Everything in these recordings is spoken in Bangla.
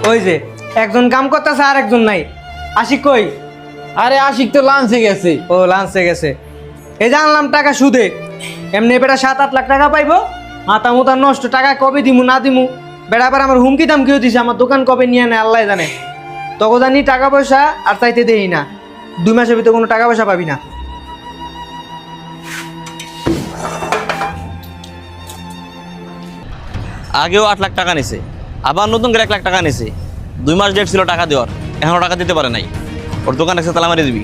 ওই যে একজন কাম করতেছে আর একজন নাই। আশিক কই? আরে আশিক তো লাঞ্চে গেছে। ও লাঞ্চে গেছে। এই জানলাম টাকা সুদে, এমনি বেটা 7-8 লাখ টাকা পাইবো। মাথা মুতা নষ্ট, টাকা কবে দিমু না দিমু। বেটা আবার আমার হুমকি দামকিও দিছে, আমার দোকান কবে নিয়ে নেয় আল্লাহ জানে। তখন জানি টাকা পয়সা আর চাইতে দেই না, 2 মাসের ভিতরে কোনো টাকা পয়সা পাবি না। আগেও 8 লাখ টাকা নিছে, আবার নতুন করে 1 লাখ টাকা নিছে। 2 মাস ডেট ছিল টাকা দেওয়ার, এখনো টাকা দিতে পারে নাই। ওর দোকান এসে তালা মারি দিবি।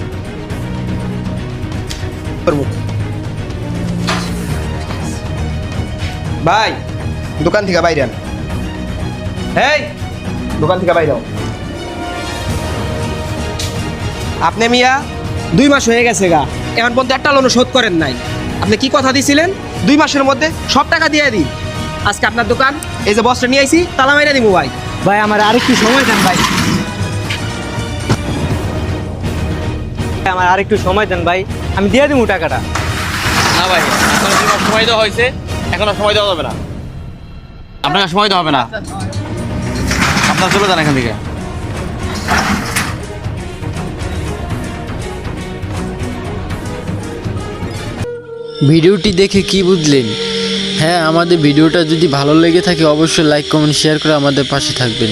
ভাই দোকান থেকে বাইরে আন। এই দোকান থেকে বাইরে হও। আপনি মিয়া 2 মাস হয়ে গেছে গা, এখন পর্যন্ত একটা লোন শোধ করেন নাই। আপনি কি কথা দিয়েছিলেন 2 মাসের মধ্যে সব টাকা দিয়ে দিন। আজকে আপনার দোকান এই যে বস্তা নিয়ে আইছি, তালা মাইরা দিব ভাই। ভাই আমার আরেকটু সময় দেন ভাই, আমার আরেকটু সময় দেন ভাই, আমি দিয়ে দিব টাকাটা। না ভাই, আপনার 2 মাস সময় দেওয়া হয়েছে, এখন আর সময় দেওয়া যাবে না। আপনাকে সময় দেওয়া হবে না, আপনার চলে যান এখান থেকে। ভিডিওটি দেখে কি বুঝলেন? হ্যাঁ, আমাদের ভিডিওটা যদি ভালো লেগে থাকে অবশ্যই লাইক কমেন্ট শেয়ার করে আমাদের পাশে থাকবেন।